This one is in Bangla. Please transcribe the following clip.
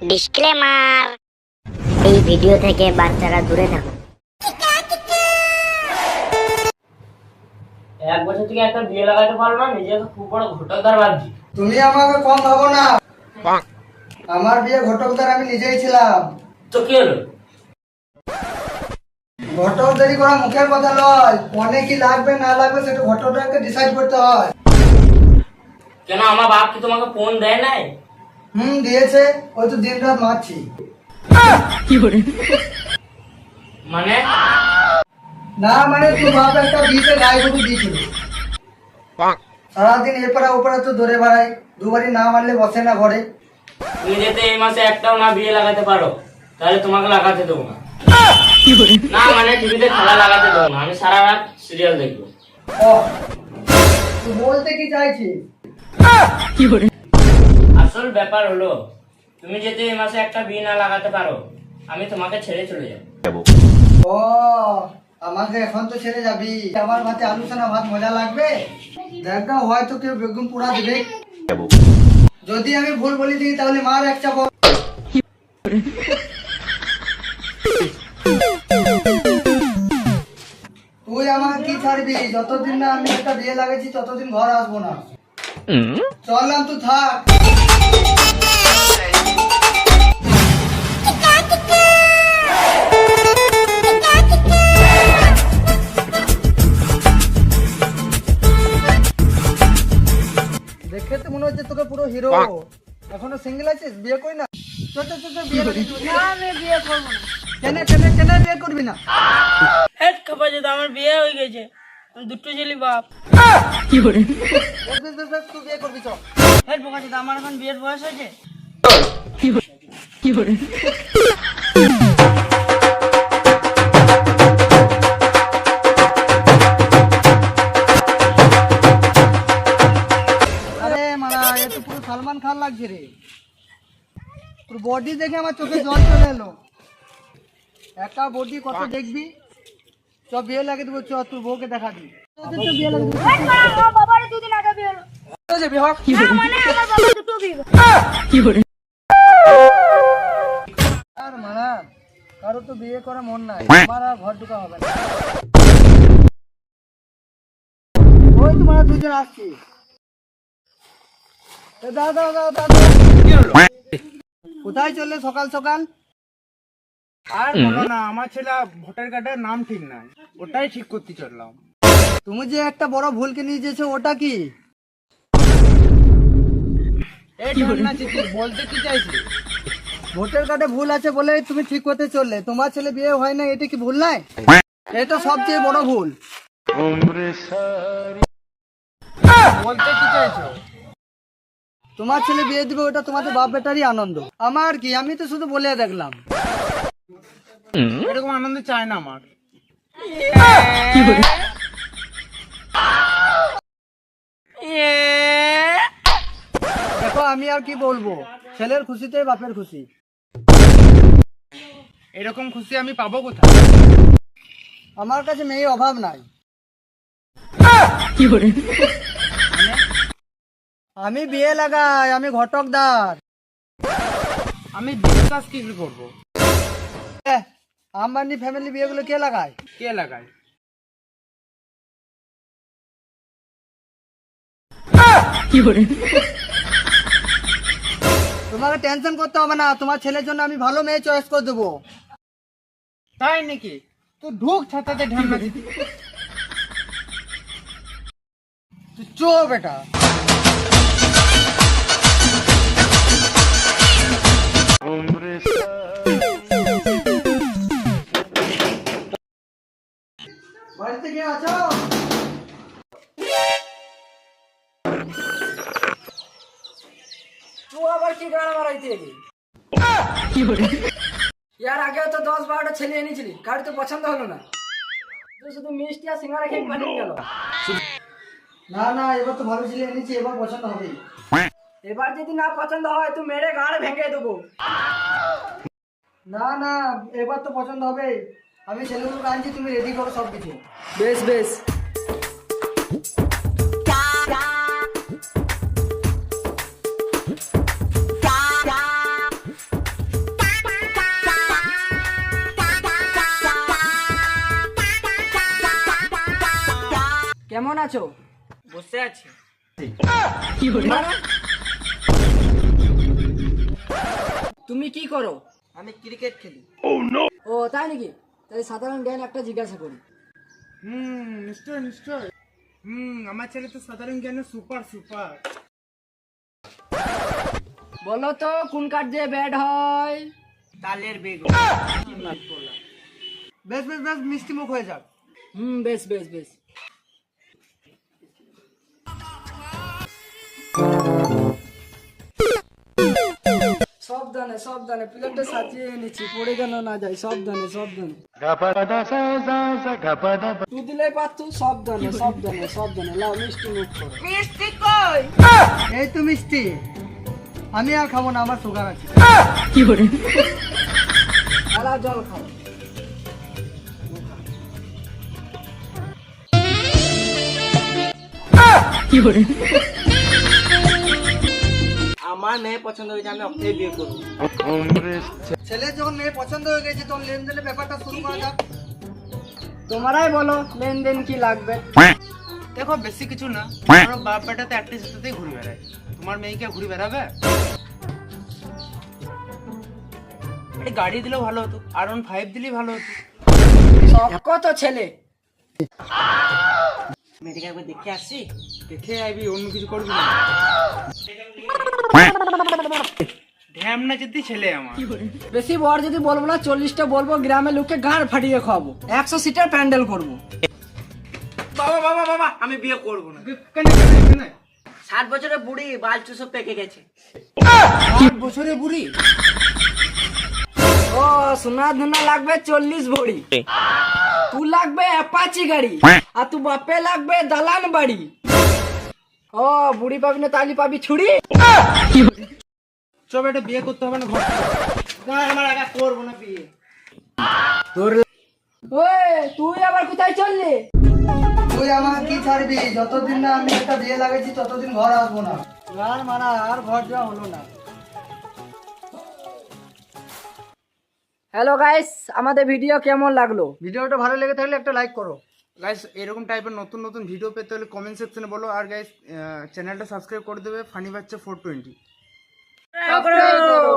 ডিসক্লেমার, এই ভিডিও থেকে বাচ্চারা দূরে থাকুন। এক বছর থেকে একটা বিয়ে লাগাতে পারো না, নিজেকে খুব বড় ঘটকদার ভাবছি। তুমি আমাকে কম ভাবো না। আমার বিয়ে ঘটকদার আমি নিজেই ছিলাম। তো কি হলো? ঘটকদারি করা মুখের কথা নয়, মনে কি লাগবে না লাগবে সেটা ঘটকদারকে ডিসাইড করতে হয়। কেন আমার বাপ কি তোমাকে ফোন দেয় নাই? দিয়েছে, ওই তো দিন রাত মারছি। মানে না মানে তুই বাপ একটা বিয়েতে গায়ে গরু দিয়েছিল, সারাদিন এপারা ওপারা তো ধরে বেড়াই, দুবারই না মারলে বসে না ঘরে। তুমি যেতে এই মাসে একটাও না বিয়ে লাগাতে পারো, তাহলে তোমাকে লাগাতে দেবো না। না মানে টিভিতে খেলা লাগাতে দেবো না, আমি সারা রাত সিরিয়াল দেখবো। ও, তুই বলতে কি চাইছিস? আসল ব্যাপার হলো, তুমি যদি এই মাসে একটা বিয়ে না লাগাতে পারো, আমি তোমাকে ছেড়ে চলে যাবো। ও, আমাকে এখন তো ছেড়ে যাবি? আমার ভাতে আলু সানা ভাত মজা লাগবে? দেখা হয়তো কেউ বেগুন পোড়া দিবে। যদি আমি ভুল বলি দিই তাহলে মার এক চাপড়। তুই আমাকে কি ছাড়বি? যতদিন না আমি একটা বিয়ে লাগাইছি ততদিন ঘর আসবো না। চললাম, তুই থাক। দেখে তো মনে হচ্ছে তোকে পুরো হিরো। এখনো সিঙ্গেল আছিস? বিয়ে করি না? চল চল চল, বিয়ে করবি? আমি বিয়ে করবো না। কেন কেন কেন বিয়ে করবি না? হেড খাপা যেত, আমার বিয়ে হয়ে গেছে, আমি দুটো ছেলে বাপ। তুই বিয়ে করবি? চল। হেড বোকা যেত, আমার এখন বিয়ের বয়স হয়েছে। আরে মারা, এ তো পুরো সালমান খান লাগছে রে। তোর বডি দেখে আমার চোখে জল চলে এলো। একা বডি কত দেখবি? চ বিয়ে লাগিয়ে দেবো, চ তোর বউকে দেখাবি। বিয়ে লাগিয়ে দেবো। হেড মারা, আমার বাবারই দুদিন আগে বিয়ে হলো। না, মানে আমার বাবা দুটো বিয়ে করলো। আর মারা, কারো তো বিয়ে করা মন নাই, আমার আর ঘর ঢুকা হবে না। ওই তোমরা দুজন আসছি। দাদা দাদা দাদা, কোথায় চললে সকাল সকাল? আর বলো না, আমার ছেলে ভোটার কার্ডের নাম ঠিক নাই, ওটাই ঠিক করতে চললাম। তুমি যে একটা বড় ভুলকে নিয়ে যেছো, ওটা কি? এই ঢন্না চিঠি বলতে কি চাইছি? ভোটার কার্ডে ভুল আছে বলে তুমি ঠিক করতে চললে, তোমার ছেলে বিয়ে হয় না, এটা কি ভুল নাই? এটা সবচেয়ে বড় ভুল। বলতে কি চাইছো? তোমার ছেলে বিয়ে দিবে, ওটা তোমাদের বাপ বেটারই আনন্দ। আমার কি? আমি তো শুধু বলে দেখলাম। এরকম আনন্দ চাই না আমার। দেখো, আমি আর কি বলবো, ছেলের খুশিতে বাপের খুশি। এরকম খুশি আমি পাবো কোথায়? আমার কাছে মেয়ে অভাব নাই। আমি বিয়ে লাগাই, আমি ঘটকদার। আমি বিশ্বাস কি করবো? আম্বানি ফ্যামিলি বিয়েগুলো কে লাগায়? কে লাগায়? তোমাকে টেনশন করতে হবে না, তোমার ছেলের জন্য আমি ভালো মেয়ে চয়েস করে দেবো। তাই নাকি? তো ঢুক ছাতাতে ঢান্না চিঠি। তুই চো বেটা। বাড়িতে কে আছো? তুই আবার কি গাড়া মারাইতে এলি? ইয়ার আগেও তো 10-12টা ছেলে এনেছিলি, কারো তো পছন্দ হলো না। তুই শুধু মিষ্টি আর সিঙ্গারা খেয়ে পালিয়ে গেল। না না, এবার তো ভালো ছেলে এনেছি, এবার পছন্দ হবেই। এবার যদি না পছন্দ হয় তুই মেরে গাড় ভেঙে দেবো। না না, এবার তো পছন্দ হবেই। আমি ছেলেগুলোকে আনছি, তুমি রেডি করো সব কিছু। বেশ বেশ। কেমন আছো? বসে আছি। তুমি কি করো? আমি ক্রিকেট খেলি। ও তাই নাকি? তাই সাধারণ জ্ঞান একটা জিজ্ঞাসা করি। নিশ্চয় নিশ্চয়। আমার ছেলে তো সাধারণ জ্ঞানে সুপার সুপার। বলো তো কোন কাঠ দিয়ে ব্যাট হয়? তালের বেগ। বেশ বেশ বেশ, মিষ্টি মুখ হয়ে যাক। বেশ বেশ বেশ। সাবধানে সাবধানে, প্লেটটা সাজিয়ে এনেছি, পড়ে যেন না যায়। সাবধানে সাবধানে। তুই দিলে পারতো। সাবধানে সাবধানে সাবধানে। লাও মিষ্টি মুখ করো। মিষ্টি কই? এই তো মিষ্টি। আমি আর খাবো না, আমার সুগার আছে। আলা জল খাও। আমার মেয়ে পছন্দ হয়েছে, আমি ওকেই বিয়ে করবো। ছেলের যখন মেয়ে পছন্দ হয়ে গেছে তখন লেনদেনের ব্যাপারটা শুরু করা যাক। তোমরাই বলো লেনদেন কি লাগবে? দেখো বেশি কিছু না, আমার বাপ বেটা তো একটাই সাথেই ঘুরে বেড়ায়। তোমার মেয়েকে ঘুরে বেড়াবে? একটা গাড়ি দিলেও ভালো হতো, R15 দিলেই ভালো হতো। কত ছেলে? মেয়েটাকে একবার দেখে আসি। দেখে আইবি, অন্য কিছু করবি না। ঢ্যামনা যদি ছেলে আমার। বেশি বড় যদি বলবো না, 40টা বলবো, গ্রামের লোককে গাঁড় ফাটিয়ে খাওয়াবো, 100 সিটার প্যান্ডেল করবো। বাবা বাবা বাবা, আমি বিয়ে করবো না। কেন? 60 বছরের বুড়ি বাল চুষো পেকে গেছে। 8 বছরের বুড়ি? ও সোনা ধুনা লাগবে 40 ভরি। তু লাগবে অ্যাপাচি গাড়ি, আর তু বাপে লাগবে দালান বাড়ি। ও বুড়ি পাবি না, তালি পাবি ছুরি। চ বেটা, বিয়ে করতে হবে না, ঘর না, আমার একা করবো না বিয়ে। ওই তুই আবার কোথায় চললি? তুই আমাকে কি ছাড়বি? যতদিন না আমি একটা বিয়ে লাগাইছি ততদিন ঘর আসবো না। আর মারা, আর ঘর দেওয়া হলো না। হ্যালো গাইস, আমাদের ভিডিও কেমন লাগলো? ভিডিওটা ভালো লেগে থাকলে একটা লাইক করো। গাইস এরকম টাইপের নতুন নতুন ভিডিও পেতে হলে কমেন্ট সেকশনে বলো। আর গাইস চ্যানেলটা সাবস্ক্রাইব করে দেবে ফানি বাচ্চা 420। সাবস্ক্রাইব করো।